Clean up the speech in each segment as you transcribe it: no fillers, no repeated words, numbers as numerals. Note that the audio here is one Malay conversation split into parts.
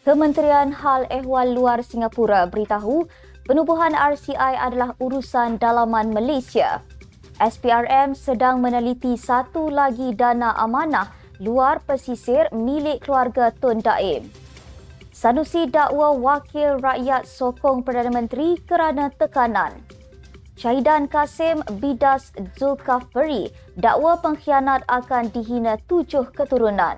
Kementerian Hal Ehwal Luar Singapura beritahu penubuhan RCI adalah urusan dalaman Malaysia. SPRM sedang meneliti satu lagi dana amanah luar pesisir milik keluarga Tun Daim. Sanusi dakwa wakil rakyat sokong Perdana Menteri kerana tekanan. Syahidan Kasim bidas Zulkafli dakwa pengkhianat akan dihina 7 keturunan.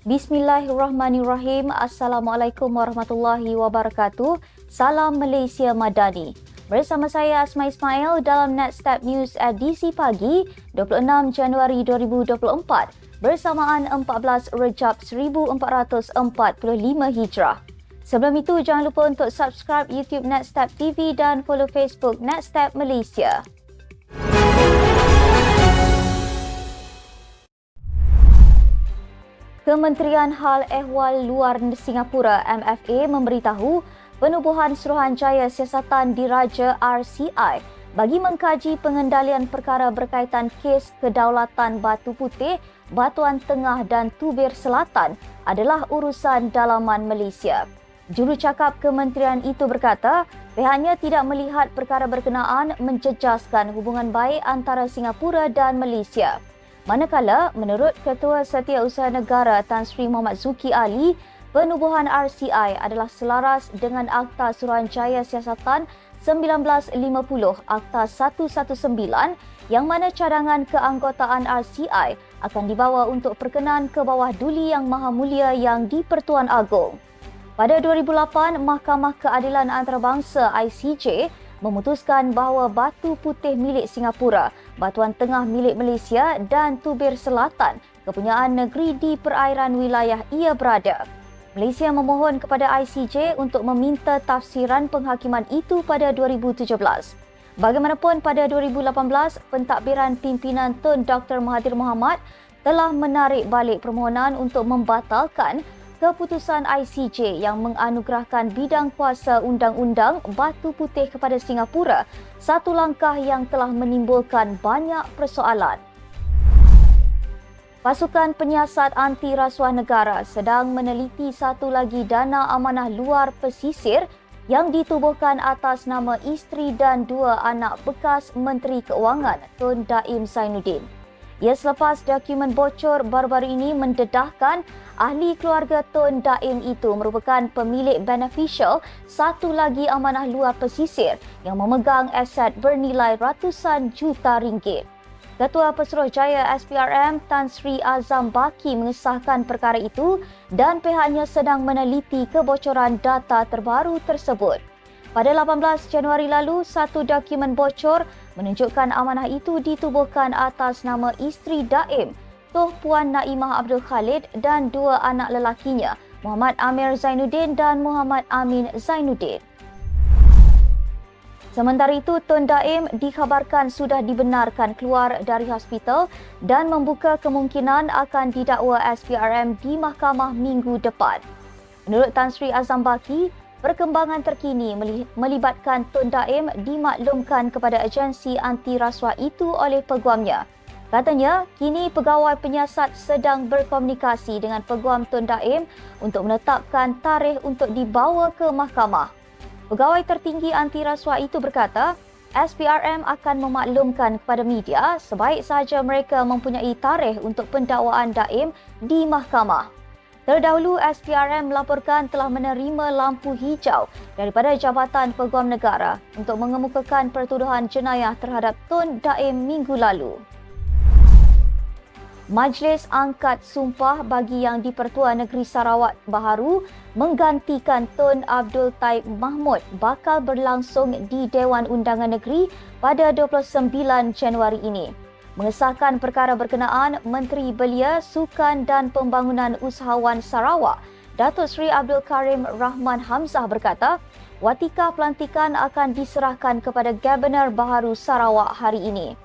Bismillahirrahmanirrahim. Assalamualaikum warahmatullahi wabarakatuh. Salam Malaysia Madani. Bersama saya Asma Ismail dalam Netstep News edisi pagi 26 Januari 2024 bersamaan 14 Rejab 1445 Hijrah. Sebelum itu jangan lupa untuk subscribe YouTube Netstep TV dan follow Facebook Netstep Malaysia. Kementerian Hal Ehwal Luar Singapura MFA memberitahu penubuhan Suruhanjaya Siasatan Diraja RCI bagi mengkaji pengendalian perkara berkaitan kes kedaulatan Batu Putih, Batuan Tengah dan Tubir Selatan adalah urusan dalaman Malaysia. Jurucakap kementerian itu berkata, pihaknya tidak melihat perkara berkenaan menjejaskan hubungan baik antara Singapura dan Malaysia. Manakala, menurut Ketua Setiausaha Negara Tan Sri Muhammad Zuki Ali, penubuhan RCI adalah selaras dengan Akta Suruhanjaya Siasatan 1950 Akta 119 yang mana cadangan keanggotaan RCI akan dibawa untuk perkenan ke bawah Duli Yang Maha Mulia Yang di-Pertuan Agong. Pada 2008, Mahkamah Keadilan Antarabangsa ICJ memutuskan bahawa Batu Putih milik Singapura, Batuan Tengah milik Malaysia dan Tubir Selatan kepunyaan negeri di perairan wilayah ia berada. Malaysia memohon kepada ICJ untuk meminta tafsiran penghakiman itu pada 2017. Bagaimanapun pada 2018, pentadbiran pimpinan Tun Dr. Mahathir Mohamad telah menarik balik permohonan untuk membatalkan keputusan ICJ yang menganugerahkan bidang kuasa undang-undang Batu Putih kepada Singapura, satu langkah yang telah menimbulkan banyak persoalan. Pasukan Penyiasat Anti Rasuah Negara sedang meneliti satu lagi dana amanah luar pesisir yang ditubuhkan atas nama isteri dan 2 anak bekas Menteri Keuangan Tun Daim Zainuddin. Ia selepas dokumen bocor baru-baru ini mendedahkan ahli keluarga Tun Daim itu merupakan pemilik beneficial satu lagi amanah luar pesisir yang memegang aset bernilai ratusan juta ringgit. Ketua Pesuruhjaya SPRM Tan Sri Azam Baki mengesahkan perkara itu dan pihaknya sedang meneliti kebocoran data terbaru tersebut. Pada 18 Januari lalu, satu dokumen bocor menunjukkan amanah itu ditubuhkan atas nama isteri Daim, Tuh Puan Naimah Abdul Khalid dan 2 anak lelakinya, Muhammad Amir Zainuddin dan Muhammad Amin Zainuddin. Sementara itu, Tun Daim dikhabarkan sudah dibenarkan keluar dari hospital dan membuka kemungkinan akan didakwa SPRM di mahkamah minggu depan. Menurut Tan Sri Azam Baki, perkembangan terkini melibatkan Tun Daim dimaklumkan kepada agensi anti rasuah itu oleh peguamnya. Katanya, kini pegawai penyiasat sedang berkomunikasi dengan peguam Tun Daim untuk menetapkan tarikh untuk dibawa ke mahkamah. Pegawai tertinggi anti rasuah itu berkata, SPRM akan memaklumkan kepada media sebaik sahaja mereka mempunyai tarikh untuk pendakwaan Daim di mahkamah. Terdahulu, SPRM melaporkan telah menerima lampu hijau daripada Jabatan Peguam Negara untuk mengemukakan pertuduhan jenayah terhadap Tun Daim minggu lalu. Majlis angkat sumpah bagi Yang di-Pertuan Negeri Sarawak baharu menggantikan Tun Abdul Taib Mahmud bakal berlangsung di Dewan Undangan Negeri pada 29 Januari ini. Mengesahkan perkara berkenaan, Menteri Belia, Sukan dan Pembangunan Usahawan Sarawak, Datuk Seri Abdul Karim Rahman Hamzah berkata, watika pelantikan akan diserahkan kepada Gabenor Baharu Sarawak hari ini.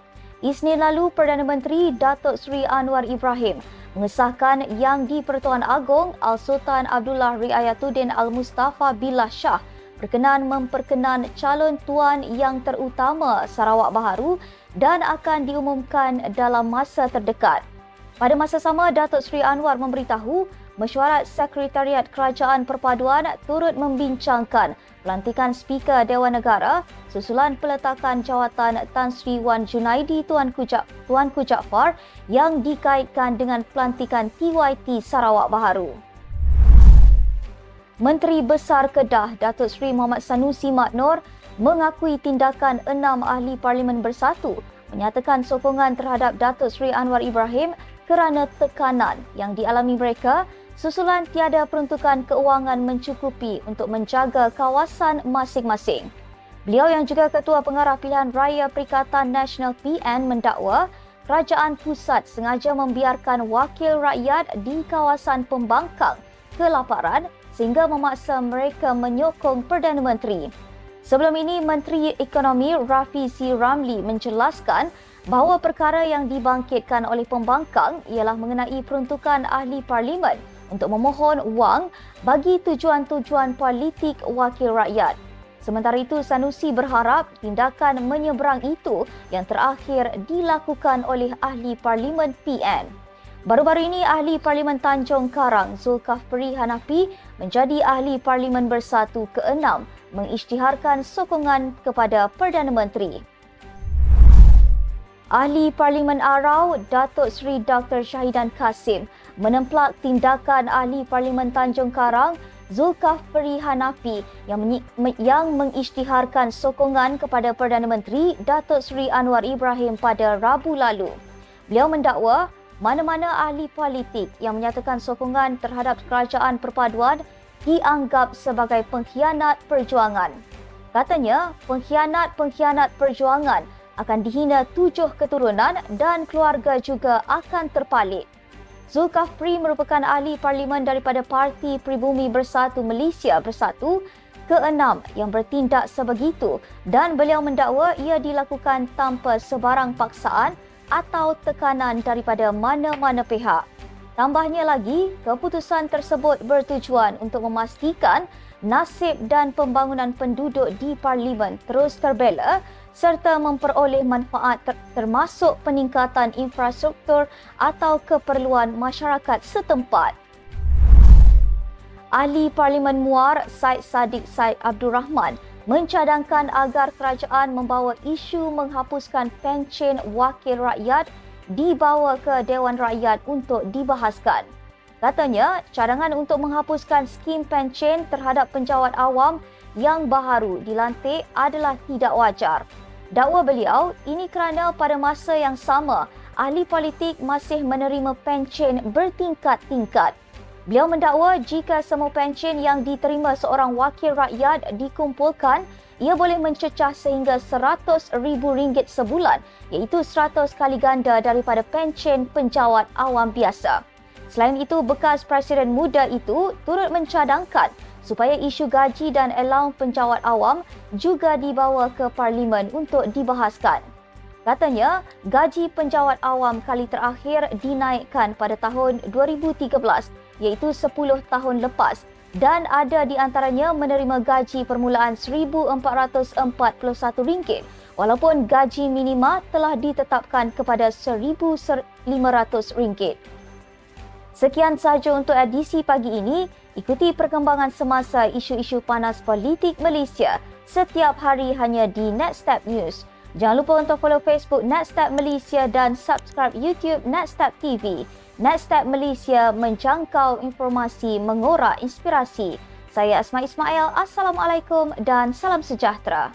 Isnin lalu, Perdana Menteri Datuk Seri Anwar Ibrahim mengesahkan Yang di-Pertuan Agong Al-Sultan Abdullah Riayatuddin Al-Mustafa Billah Shah berkenan memperkenan calon tuan yang terutama Sarawak Baharu dan akan diumumkan dalam masa terdekat. Pada masa sama, Datuk Seri Anwar memberitahu Mesyuarat Sekretariat Kerajaan Perpaduan turut membincangkan pelantikan Speaker Dewan Negara susulan peletakan jawatan Tan Sri Wan Junaidi Tuanku Jaafar yang dikaitkan dengan pelantikan TYT Sarawak Baharu. Menteri Besar Kedah Datuk Seri Mohamad Sanusi Mat Noor mengakui tindakan 6 ahli Parlimen Bersatu menyatakan sokongan terhadap Datuk Seri Anwar Ibrahim kerana tekanan yang dialami mereka susulan tiada peruntukan keuangan mencukupi untuk menjaga kawasan masing-masing. Beliau yang juga Ketua Pengarah Pilihan Raya Perikatan Nasional PN mendakwa kerajaan pusat sengaja membiarkan wakil rakyat di kawasan pembangkang kelaparan sehingga memaksa mereka menyokong Perdana Menteri. Sebelum ini, Menteri Ekonomi Rafi C. Ramli menjelaskan bahawa perkara yang dibangkitkan oleh pembangkang ialah mengenai peruntukan ahli parlimen untuk memohon wang bagi tujuan-tujuan politik wakil rakyat. Sementara itu, Sanusi berharap tindakan menyeberang itu yang terakhir dilakukan oleh ahli parlimen PN. Baru-baru ini, ahli Parlimen Tanjung Karang Zulkifli Hanafi menjadi ahli Parlimen Bersatu ke-6 mengisytiharkan sokongan kepada Perdana Menteri. Ahli Parlimen Arau Datuk Seri Dr. Syahidan Kasim menemplak tindakan ahli Parlimen Tanjung Karang Zulkifli Hanafi yang mengisytiharkan sokongan kepada Perdana Menteri Datuk Seri Anwar Ibrahim pada Rabu lalu. Beliau mendakwa mana-mana ahli politik yang menyatakan sokongan terhadap kerajaan perpaduan dianggap sebagai pengkhianat perjuangan. Katanya, pengkhianat perjuangan akan dihina 7 keturunan dan keluarga juga akan terpalit. Zulkifli merupakan ahli parlimen daripada Parti Pribumi Bersatu Malaysia Bersatu ke-6 yang bertindak sebegitu dan beliau mendakwa ia dilakukan tanpa sebarang paksaan atau tekanan daripada mana-mana pihak. Tambahnya lagi, keputusan tersebut bertujuan untuk memastikan nasib dan pembangunan penduduk di parlimen terus terbela serta memperoleh manfaat termasuk peningkatan infrastruktur atau keperluan masyarakat setempat. Ahli Parlimen Muar Syed Saddiq Syed Abdul Rahman mencadangkan agar kerajaan membawa isu menghapuskan pencen wakil rakyat dibawa ke Dewan Rakyat untuk dibahaskan. Katanya, cadangan untuk menghapuskan skim pencen terhadap penjawat awam yang baharu dilantik adalah tidak wajar. Dakwa beliau, ini kerana pada masa yang sama, ahli politik masih menerima pencen bertingkat-tingkat. Beliau mendakwa jika semua pencen yang diterima seorang wakil rakyat dikumpulkan, ia boleh mencecah sehingga RM100,000 sebulan, iaitu 100 kali ganda daripada pencen penjawat awam biasa. Selain itu, bekas Presiden muda itu turut mencadangkan supaya isu gaji dan allowance penjawat awam juga dibawa ke Parlimen untuk dibahaskan. Katanya, gaji penjawat awam kali terakhir dinaikkan pada tahun 2013, iaitu 10 tahun lepas dan ada di antaranya menerima gaji permulaan RM1,441 walaupun gaji minima telah ditetapkan kepada RM1,500. Sekian sahaja untuk edisi pagi ini. Ikuti perkembangan semasa isu-isu panas politik Malaysia setiap hari hanya di Netstep News. Jangan lupa untuk follow Facebook Netstep Malaysia dan subscribe YouTube Netstep TV. Netstep Malaysia menjangkau informasi mengorak inspirasi. Saya Asma Ismail. Assalamualaikum dan salam sejahtera.